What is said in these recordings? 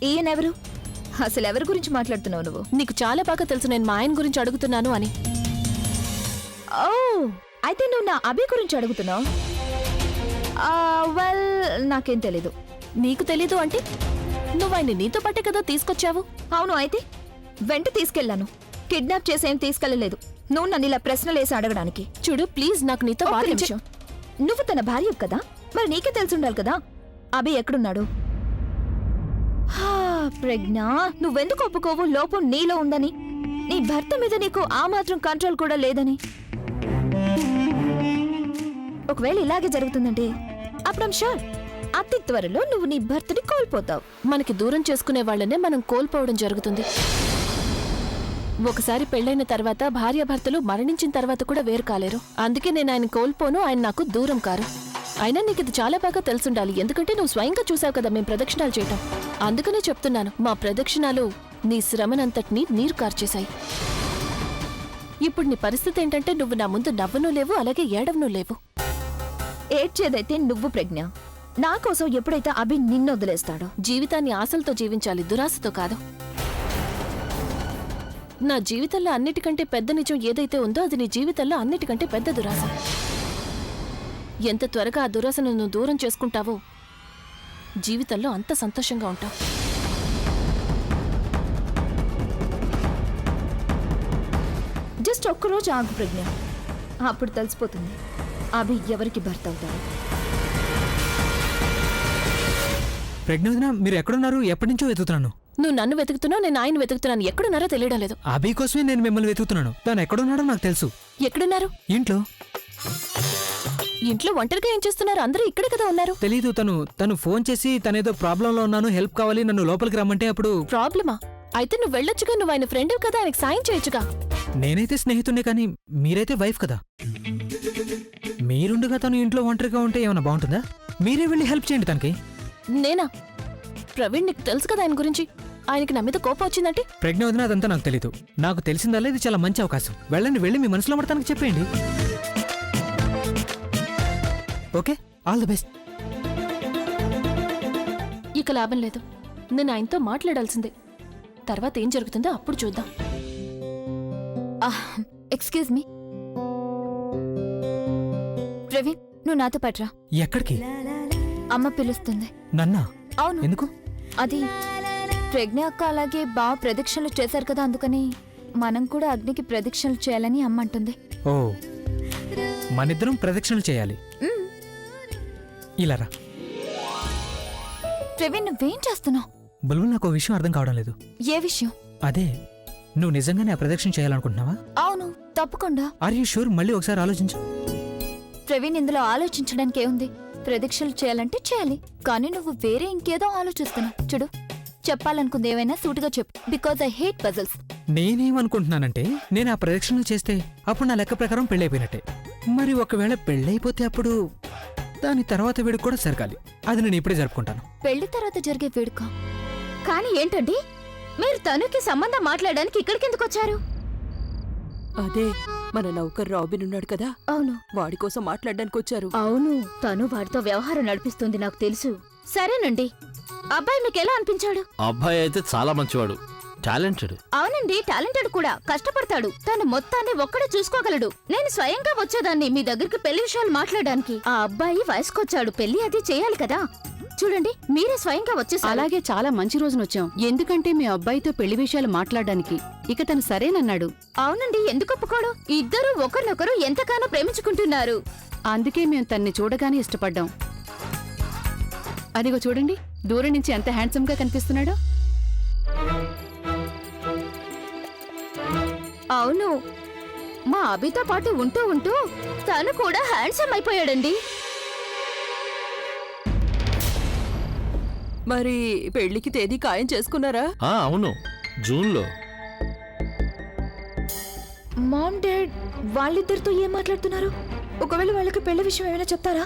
ఈయనెవరు? అసలు ఎవరి గురించి మాట్లాడుతున్నావు నువ్వు? నీకు చాలా బాగా తెలుసు నేను మా ఆయన గురించి అడుగుతున్నాను అని. ఓ, అయితే నువ్వు నా అభి గురించి అడుగుతున్నావు. వెల్, నాకేం తెలీదు. నీకు తెలీదు అంటే నువ్వు ఆయన్ని నీతో పాటే కదా తీసుకొచ్చావు. అవును, అయితే వెంట తీసుకెళ్లాను. కిడ్నాప్ చేసేం తీసుకెళ్లలేదు. నువ్వు నన్ను ఇలా ప్రశ్నలేసి అడగడానికి. చూడు ప్లీజ్, నాకు నీతో ఒక్క వారి నిమిషం. నువ్వు తన భార్య కదా, మరి నీకే తెలుసుండాలి కదా అభి ఎక్కడున్నాడు. ప్రజ్ఞ, నువ్వెందుకు ఒప్పుకోవు లోపం నీలో ఉందని? నీ భర్త మీద నీకు ఆ మాత్రం కంట్రోల్ కూడా లేదని. ఒకవేళ ఇలాగే జరుగుతుందంటే అప్పుడు షూర్ అతి త్వరలో నువ్వు నీ భర్తని కోల్పోతావు. మనకి దూరం చేసుకునే వాళ్ళనే మనం కోల్పోవడం జరుగుతుంది. ఒకసారి పెళ్లైన తర్వాత భార్యాభర్తలు మరణించిన తర్వాత కూడా వేరు కాలేరు. అందుకే నేను ఆయన కోల్పోను, ఆయన నాకు దూరం కారు. అయినా నీకు ఇది చాలా బాగా తెలుసుండాలి, ఎందుకంటే నువ్వు స్వయంగా చూసావు కదా మేము ప్రదక్షిణాలు చేయటం. అందుకనే చెప్తున్నాను, మా ప్రదక్షిణాలు నీ శ్రమనంతటినీ నీరు కార్చేశాయి. ఇప్పుడు నీ పరిస్థితి ఏంటంటే నువ్వు నా ముందు నవ్వనూ లేవు, అలాగే ఏడవనూ లేవు. ఏడ్చేదైతే నువ్వు ప్రజ్ఞ. నా కోసం ఎప్పుడైతే అభి నిన్ను వదిలేస్తాడో. జీవితాన్ని ఆశలతో జీవించాలి, దురాశతో కాదు. నా జీవితంలో అన్నిటికంటే పెద్ద నిజం ఏదైతే ఉందో అది నీ జీవితంలో అన్నిటికంటే పెద్ద దురాశ. ఎంత త్వరగా ఆ దురాశను నువ్వు దూరం చేసుకుంటావో జీవితంలో అంత సంతోషంగా ఉంటావు. జస్ట్ ఒక్కరోజు ఆగు ప్రజ్ఞ, అప్పుడు తెలిసిపోతుంది అభి ఎవరికి భర్త అవుతాడు. ప్రజ్ఞ, మీరు ఎక్కడున్నారు? ఎప్పటి నుంచో వెతుకుతున్నాను. నువ్వు నన్ను వెతుకుతున్నావు, నేను ఆయన వెతుకుతున్నాను. ఎక్కడున్నారో తెలియడం లేదు. అభి కోసమే నేను మిమ్మల్ని వెతుకుతున్నాను. తను ఎక్కడున్నాడో నాకు తెలుసు. ఎక్కడున్నారు? ఇంట్లో. ఇంట్లో ఒంటరిగా ఏం చేస్తున్నారు? అందరూ ఇక్కడే కదా ఉన్నారు. తెలీదు. తను ఫోన్ చేసి తనేదో ప్రాబ్లంలో ఉన్నాను, హెల్ప్ కావాలి, నన్ను లోపలికి రమ్మంటే అప్పుడు. ప్రాబ్లమా? అయితే నువ్వు వెళ్ళొచ్చుగా, నువ్వు ఆయన ఫ్రెండ్ కదా, ఆయనకి సాయం చేయొచ్చుగా. నేనైతే స్నేహితుడే, కానీ మీరైతే వైఫ్ కదా. మీరుండగా తను ఇంట్లో ఒంటరిగా ఉంటే ఏమైనా బాగుంటుందా? మీరే వెళ్ళి హెల్ప్ చేయండి తనకి. నేనా? ప్రవీణ్, నీకు తెలుసు కదా ఆయన గురించి. ఆయనకి నా మీద కోపం వచ్చిందంటే. ప్రజ్ఞ వదిన, అదంతా నాకు తెలీదు. నాకు తెలిసిందల్లా ఇది చాలా మంచి అవకాశం. వెళ్ళి మీ మనసులో మాట తనకు చెప్పేయండి. Okay, all the best. ఇక లాభం లేదు, నేను ఆయనతో మాట్లాడాల్సిందే. తర్వాత ఏం జరుగుతుందో అప్పుడు చూద్దాం. ఎక్స్క్యూజ్ మీ ప్రవీణ్, నువ్వు నాతో పట్రా. ఎక్కడికి? అమ్మ పిలుస్తుంది. నన్నా? అవును. ఎందుకు? అది ప్రజ్ఞ అక్క అలాగే బాగా ప్రదక్షిణలు చేశారు కదా, అందుకని మనం కూడా అగ్నికి ప్రదక్షిణలు చేయాలని అమ్మ అంటుంది. ఓ, మనిద్దరం ప్రదక్షిణలు చేయాలి. ఇలా రా. ప్రవీణ్, నువ్వేం చేస్తున్నావు? బుల్బుల్, నాకు విషయం అర్థం కావడం లేదు. ఏ విషయం? అదే, నువ్వు నిజంగానే ఆ ప్రదక్షిణ చేయాలనుకుంటున్నావా? అవును, తప్పకుండా. Are you sure? మళ్ళీ ఒకసారి ఆలోచించు. ప్రవీణ్, ఇందులో ఆలోచించడానికి ఏముంది? ప్రదక్షిణలు చేయాలంటే చేయాలి, కానీ నువ్వు వేరే ఇంకేదో ఆలోచిస్తున్నావు. చూడు, చెప్పాలనుకుంది ఏమైనా సూటిగా చెప్పు, బికాజ్ ఐ హేట్ పజల్స్. నేనేమనుకుంటున్నానంటే, నేను ఆ ప్రదక్షిణలు చేస్తే అప్పుడు నా లెక్క ప్రకారం పెళ్ళైపోయినట్టే. మరి ఒకవేళ పెళ్ళైపోతే అప్పుడు దాని తర్వాత వేడుక కూడా జరగాలి. అది నేను ఇప్పుడే జరుపుకుంటాను. పెళ్లి తర్వాత జరిగే వేడుక? కానీ ఏంటండి, మీరు తనుకి సంబంధం మాట్లాడడానికి ఇక్కడికి ఎందుకు వచ్చారు? అదే, మన నౌకర్ రాబిన్ ఉన్నాడు కదా, అవును, వాడి కోసం మాట్లాడడానికి వచ్చారు. అవును, తను వాడితో వ్యవహారం నడిపిస్తుంది, నాకు తెలుసు. సరేనండి, అబ్బాయి మీకు ఎలా అనిపించాడు? అబ్బాయి అయితే చాలా మంచివాడు, టాలెంటెడ్. అవునండి, టాలెంటెడ్ కూడా, కష్టపడతాడు. తను మొత్తాన్ని ఒక్కడే చూసుకోగలడు. నేను స్వయంగా వచ్చేదాన్ని మీ దగ్గరికి పెళ్లి విషయాలు మాట్లాడడానికి. ఆ అబ్బాయి వయసుకొచ్చాడు, పెళ్లి అది చేయాలి కదా. చూడండి, మీరే స్వయంగా వచ్చేసారు. అలాగే చాలా మంచి రోజున వచ్చాం, ఎందుకంటే మీ అబ్బాయితో పెళ్లి విషయాలు మాట్లాడడానికి. ఇక తను సరేనన్నాడు. అవునండి, ఎందుకు ఒప్పుకోడు? ఇద్దరు ఒకరినొకరు ఎంతగానో ప్రేమించుకుంటున్నారు. అందుకే మేము తన్ని చూడగానే ఇష్టపడ్డాం. అదిగో చూడండి, దూరం నుంచి ఎంత హ్యాండ్సమ్ గా కనిపిస్తున్నాడో. అవును, మా అభితో పాటు ఉంటూ ఉంటూ తను కూడా హ్యాండ్సమ్ అయిపోయాడండి. మరి పెళ్లికి తేదీ ఖాయం చేసుకున్నారా? అవును, జూన్లో. మామ్ డాడ్ వాళ్ళిద్దరితో ఏం మాట్లాడుతున్నారు? ఒకవేళ వాళ్ళకి పెళ్లి విషయం ఏమైనా చెప్తారా?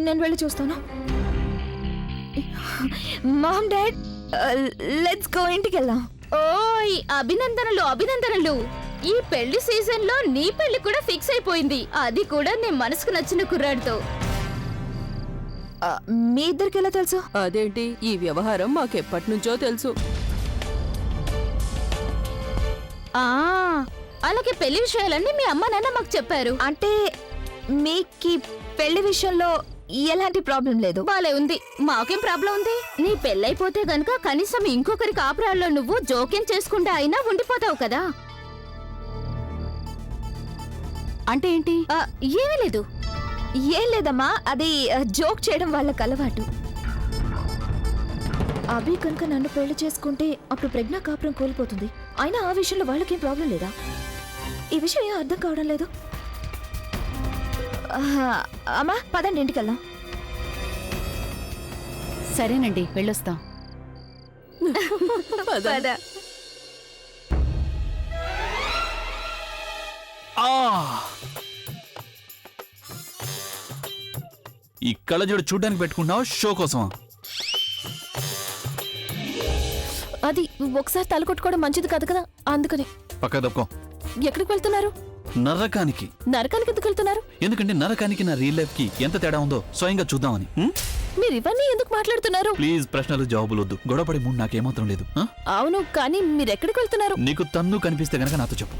నేను వెళ్ళి చూస్తాను. మామ్ డాడ్, లెట్స్ గో, ఇంటికి వెళ్దాం. ఓయ్, అభినందనలు అభినందనలు. ఈ పెళ్లి సీజన్ లో నీ పెళ్లి కూడా ఫిక్స్ అయిపోయింది, అది కూడా నీ మనసుకు నచ్చిన కుర్రాడితో. మీ ఇద్దరికి ఎలా తెలుసు? అదేంటి ఈ వ్యవహారం మాకెప్పటి నుంచో తెలుసు. ఆ అలాగే పెళ్లి విషయాలన్నీ మీ అమ్మ నాన్న మాకు చెప్పారు. అంటే మీకు పెళ్లి విషయంలో ఎలాంటి ప్రాబ్లం లేదు. బాలే ఉంది, మాకేం ప్రాబ్లం ఉంది? నీ పెళ్ళైపోతే గనుక కనీసం ఇంకొకరి కాపురాల్లో నువ్వు జోక్యం చేసుకుంటే అయినా ఉండిపోతావు కదా. అంటే ఏంటి? ఏమీ లేదు. ఏం లేదమ్మా, అది జోక్ చేయడం వాళ్ళకి అలవాటు. అభి కనుక నన్ను పెళ్లి చేసుకుంటే అప్పుడు ప్రజ్ఞా కాపురం కోల్పోతుంది. అయినా ఆ విషయంలో వాళ్ళకేం ప్రాబ్లం లేదా? ఈ విషయం ఏం అర్థం కావడం లేదు. అమ్మా పదండి ఇంటికి వెళ్దాం. సరేనండి, వెళ్ళొస్తాం. ఈ కళ్ళజోడు చూడ్డానికి పెట్టుకుంటున్నావు షో కోసమా? అది ఒకసారి తల కొట్టుకోవడం మంచిది కాదు కదా, అందుకని. పక్క తప్పుకో. ఎక్కడికి వెళ్తున్నారు? నరకానికి. నరకానికి ఎందుకు వెళ్తున్నారు? ఎందుకంటే నరకానికి నా రియల్ లైఫ్ కి ఎంత తేడా ఉందో స్వయంగా చూద్దామని. మీరు ఇవన్నీ ఎందుకు మాట్లాడుతున్నారు? ప్లీజ్ ప్రశ్నలు జవాబులు వద్దు. గొడవపడి మూడు నాకేమాత్రం లేదు. అవును, కానీ మీరు ఎక్కడికి వెళ్తున్నారు? నీకు తన్ను కనిపిస్తే గనక నాతో చెప్పు.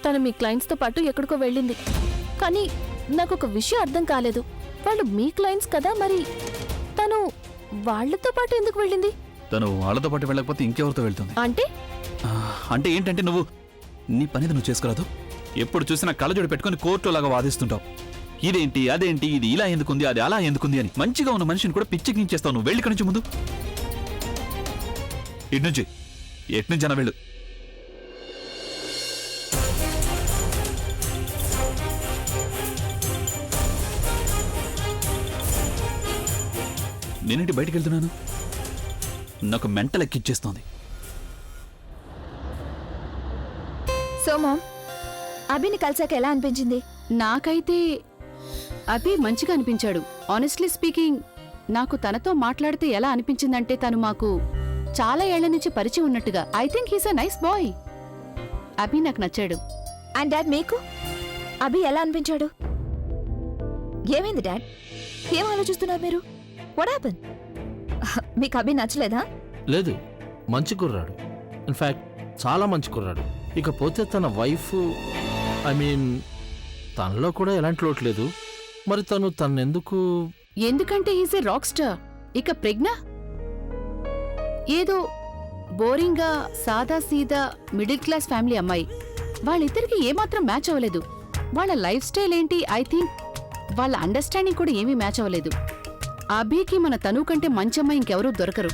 తను మీ క్లయింట్స్ తో పాటు ఎక్కడికో వెళ్ళింది. కానీ నాకు ఒక విషయం అర్థం కాలేదు. వాళ్ళు మీ క్లయింట్స్ కదా, మరి తను వాళ్ళతో పాటు ఎందుకు వెళ్ళింది? తను వాళ్ళతో పాటు వెళ్ళకపోతే ఇంకెవరితో వెళ్తుంది? అంటే అంటే ఏంటంటే నువ్వు నీ పనిది నువ్వు చేసుకోరాదు. ఎప్పుడు చూసినా కళ్ళజోడు పెట్టుకుని కోర్టు లాగా వాదిస్తుంటావు. ఇదేంటి అదేంటి, ఇది ఇలా ఎందుకుంది, అది అలా ఎందుకుంది అని. మంచిగా ఉన్న మనిషిని కూడా పిచ్చెక్కించేస్తావు. నువ్వు వెళ్ళి నుంచి ముందు ఎట్నుంచి అన్న వెళ్ళు. నేనేంటి బయటికి వెళ్తున్నాను? నాకు మెంటల్ ఎక్కిచ్చేస్తోంది. సో మామ్, అభిని కలిసాక ఎలా అనిపించింది? నాకైతే అభి మంచిగా అనిపించాడు. ఆనెస్ట్లీ స్పీకింగ్, నాకు తనతో మాట్లాడితే ఎలా అనిపించిందంటే తను మాకు చాలా ఏళ్ల నుంచి పరిచయం ఉన్నట్టుగా. I think he's a nice boy. Abhi నాకు నచ్చాడు. అండ్ డాడ్, మీకు అభి ఎలా అనిపించాడు? ఏమైంది డాడ్? ఏం ఆలోచిస్తున్నారు మీరు? What happen? మీకు అభి నచ్చలేదా? లేదు, మంచి కుర్రాడు. ఇన్ఫాక్ట్ చాలా మంచి కుర్రాడు. ఇకపోతే తన వైఫ్, ఐ మీన్ తనలో కూడా ఎలాంటి లోటు లేదు. మరి తన్నెందుకు? ఎందుకంటే హీస్ ఎ రాక్ స్టార్. ఇక ప్రజ్ఞ ఏదో బోరింగ్ గా సాదా సీదా మిడిల్ క్లాస్ ఫ్యామిలీ అమ్మాయి. వాళ్ళిద్దరికి ఏమాత్రం మ్యాచ్ అవ్వలేదు. వాళ్ళ లైఫ్ స్టైల్ ఏంటి, ఐ థింక్ వాళ్ళ అండర్స్టాండింగ్ కూడా ఏమీ మ్యాచ్ అవ్వలేదు. అభికి మన తను కంటే మంచి అమ్మాయి ఇంకెవరూ దొరకరు.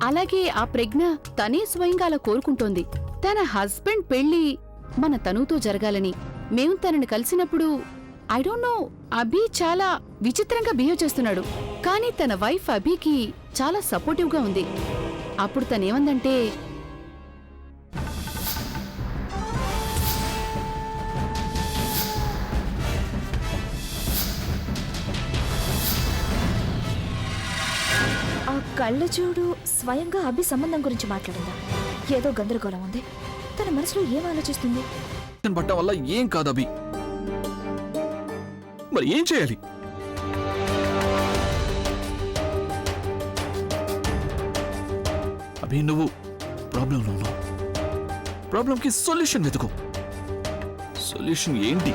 అలాగే ఆ ప్రజ్ఞ తనే స్వయంగా అలా కోరుకుంటోంది. తన హస్బెండ్ పెళ్లి మన తనుతో జరగాలని. మేము తనని కలిసినప్పుడు ఐ డోంట్ నో, అభి చాలా విచిత్రంగా బిహేవ్ చేస్తున్నాడు. కానీ తన వైఫ్ అభికి చాలా సపోర్టివ్ గా ఉంది. అప్పుడు తనేమందంటే, ఆ కళ్ళ చూడు స్వయంగా అభి సంబంధం గురించి మాట్లాడిందా? ఏదో గందరగోళం ఉంది. తన మనసులో ఏం ఆలోచిస్తుంది? పట్ట వల్ల ఏం కాదు అభి. మరి ఏం చేయాలి? అభి, నువ్వు ప్రాబ్లంలో ఉన్నావు. ప్రాబ్లంకి సొల్యూషన్ వెతుకు. సొల్యూషన్ ఏంటి?